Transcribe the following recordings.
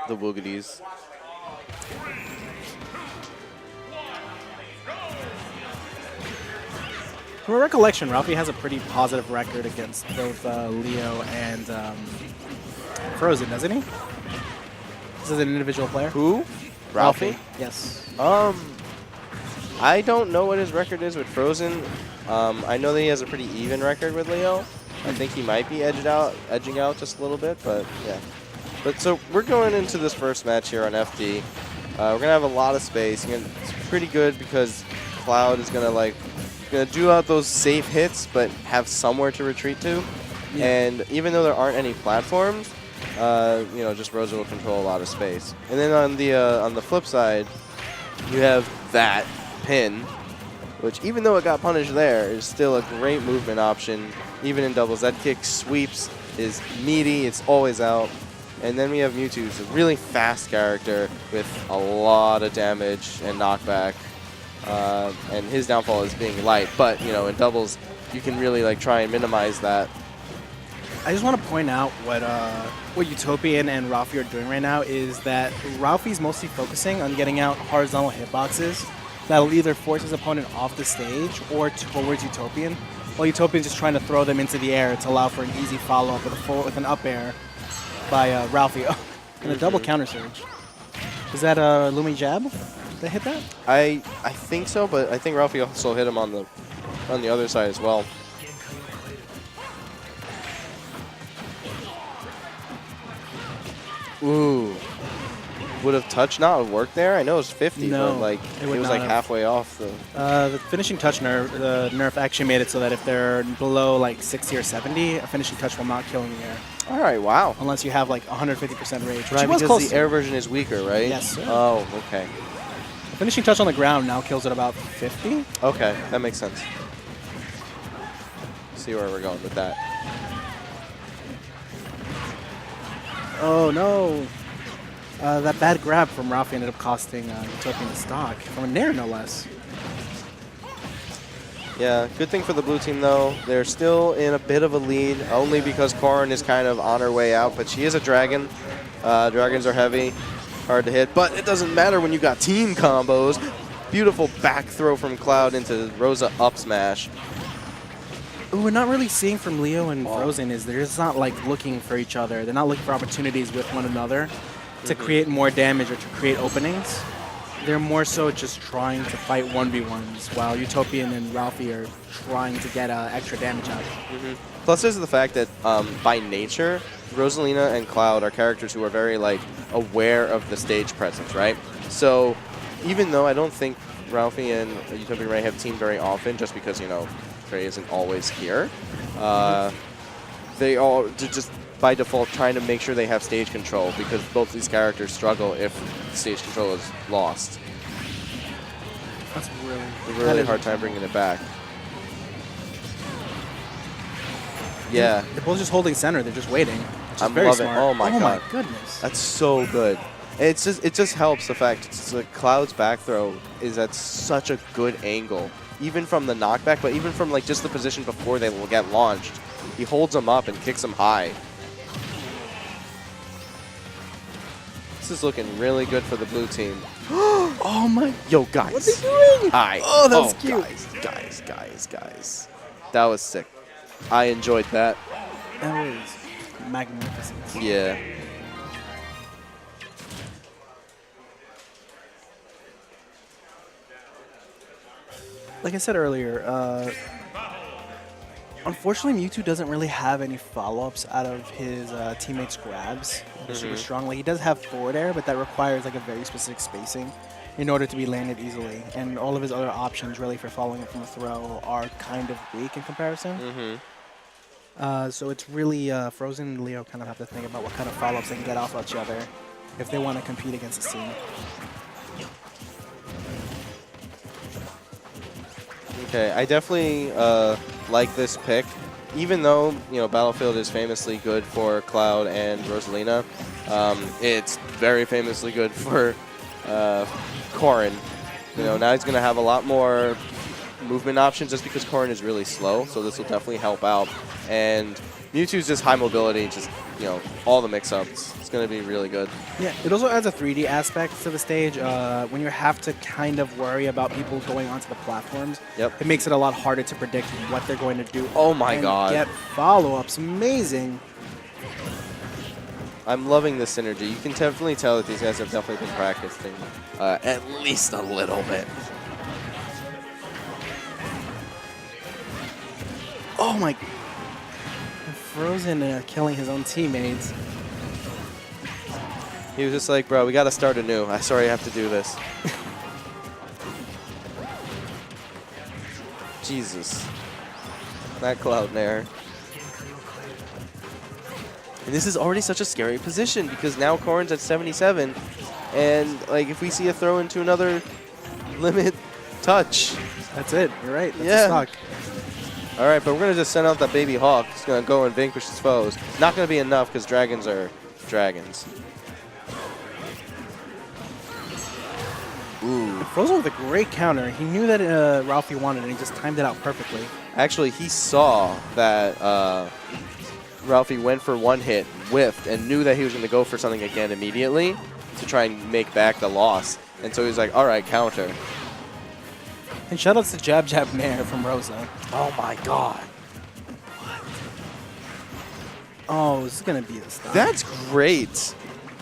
the Woogities. From a recollection, Ralphie has a pretty positive record against both Leo and Fr0zen, doesn't he? This is an individual player. Who? Ralphie? Yes. I don't know what his record is with Fr0zen. I know that he has a pretty even record with Leo. I think he might be edging out just a little bit, but yeah. But so we're going into this first match here on FD. We're gonna have a lot of space. It's pretty good because Cloud is gonna do out those safe hits, but have somewhere to retreat to. Yeah. And even though there aren't any platforms, just Rosa will control a lot of space. And then on the flip side, you have that pin, which even though it got punished there, is still a great movement option, even in doubles. That kick sweeps is meaty, it's always out. And then we have Mewtwo, who's a really fast character with a lot of damage and knockback. And his downfall is being light, but in doubles, you can really try and minimize that. I just want to point out what Utopian and Ralphie are doing right now is that Ralphie's mostly focusing on getting out horizontal hitboxes that'll either force his opponent off the stage or towards Utopian, while Utopian's just trying to throw them into the air to allow for an easy follow-up with an up air by Ralphie. Oh, and a double counter surge. Is that a Lumi jab that hit that? I think so, but I think Ralphie also hit him on the other side as well. Ooh. Would have touch not worked there? I know it was 50, no, but it was halfway off. The finishing touch nerf actually made it so that if they're below 60 or 70, a finishing touch will not kill in the air. All right, wow. Unless you have 150% rage. Right, because the air version is weaker, right? Yes, sir. Oh, okay. The finishing touch on the ground now kills at about 50. Okay, that makes sense. See where we're going with that. Oh, no. That bad grab from Ralphie ended up costing Utopian the stock. From a Nair, no less. Yeah, good thing for the blue team, though. They're still in a bit of a lead, only because Corrin is kind of on her way out. But she is a dragon. Dragons are heavy, hard to hit. But it doesn't matter when you got team combos. Beautiful back throw from Cloud into Rosa up smash. What we're not really seeing from Leo and Fr0zen is they're just not looking for each other. They're not looking for opportunities with one another to create more damage or to create openings. They're more so just trying to fight 1v1s, while Utopian and Ralphie are trying to get extra damage out. Plus, there's the fact that by nature, Rosalina and Cloud are characters who are very aware of the stage presence, right? So even though I don't think Ralphie and Utopian Ray have teamed very often, just because Trey isn't always here, they all just by default trying to make sure they have stage control, because both these characters struggle if stage control is lost. That's a really hard time bringing it back. Yeah. They're both just holding center. They're just waiting. I'm loving it. Oh my god. Oh my goodness. That's so good. It just helps the fact Cloud's back throw is at such a good angle, even from the knockback, but even from just the position before they will get launched. He holds them up and kicks them high. This is looking really good for the blue team. Oh my! Yo, guys. What's he doing? Oh, that was cute. Guys. That was sick. I enjoyed that. That was magnificent. Yeah. Like I said earlier, unfortunately, Mewtwo doesn't really have any follow-ups out of his teammates' grabs. They're super strong. He does have forward air, but that requires a very specific spacing in order to be landed easily. And all of his other options, really, for following it from a throw are kind of weak in comparison. So it's really Fr0zen and Leo kind of have to think about what kind of follow-ups they can get off each other if they want to compete against the scene. Okay, I definitely like this pick. Even though, Battlefield is famously good for Cloud and Rosalina, it's very famously good for Corrin. Now he's going to have a lot more movement options just because Corrin is really slow, so this will definitely help out. And Mewtwo's just high mobility, just, you know, all the mix-ups. It's going to be really good. Yeah, it also adds a 3D aspect to the stage. When you have to kind of worry about people going onto the platforms, Yep. it makes it a lot harder to predict what they're going to do. Oh my and god. Get follow-ups. Amazing. I'm loving this synergy. You can definitely tell that these guys have definitely been practicing at least a little bit. Oh my. Fr0zen killing his own teammates. He was just like, bro, we got to start anew. I'm sorry I have to do this. Jesus. That cloud there. And this is already such a scary position because now Corrin's at 77. And, like, if we see a throw into another limit touch. That's it. You're right. That's Yeah. a stock. All right, but we're going to just send out that baby hawk. It's going to go and vanquish his foes. Not going to be enough because dragons are dragons. Ooh. Fr0zen with a great counter. He knew that Ralphie wanted it, and he just timed it out perfectly. Actually, he saw that Ralphie went for one hit, whiffed, and knew that he was going to go for something again immediately to try and make back the loss. And so he was like, all right, counter. And shoutouts to Jab Jab Nair from Rosa. Oh, my God. Oh, this is going to be a stop. That's great.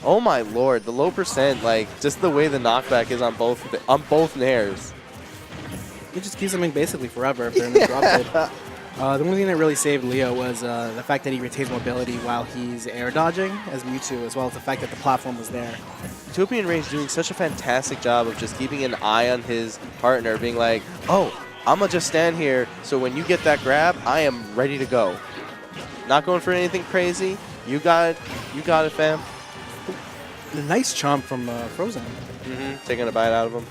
Oh, my Lord. The low percent, like, just the way the knockback is on both nairs. It just keeps them in basically forever if they're interrupted. The only thing that really saved Leo was the fact that he retains mobility while he's air dodging as Mewtwo, as well as the fact that the platform was there. Utopian Rage doing such a fantastic job of just keeping an eye on his partner, being like, oh, I'm going to just stand here, so when you get that grab, I am ready to go. Not going for anything crazy. You got it, fam. Nice chomp from Fr0zen. Taking a bite out of him.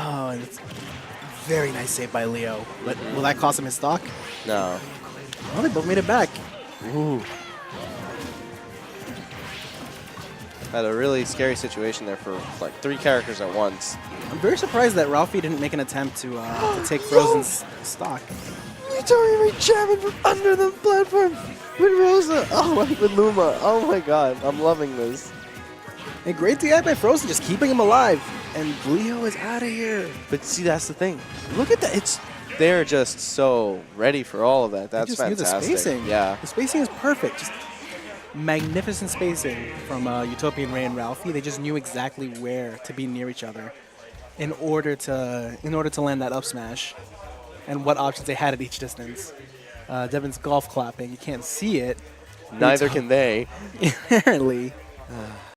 Oh, and it's very nice save by Leo. But will that cost him his stock? No. Well, they both made it back. Ooh. Had a really scary situation there for like 3 characters at once. I'm very surprised that Ralphie didn't make an attempt to take Fr0zen's stock. Utopian Rage jamming from under the platform with Rosa. Oh, with Luma. Oh my god, I'm loving this. And great DI by Fr0zen, just keeping him alive. And Leo is out of here. But see, that's the thing. Look at that. They're just so ready for all of that. That's They just fantastic. knew the spacing. Yeah. The spacing is perfect. Just magnificent spacing from Utopian Ray and Ralphie. They just knew exactly where to be near each other in order to land that up smash and what options they had at each distance. Devin's golf clapping. You can't see it. Neither can they. Apparently.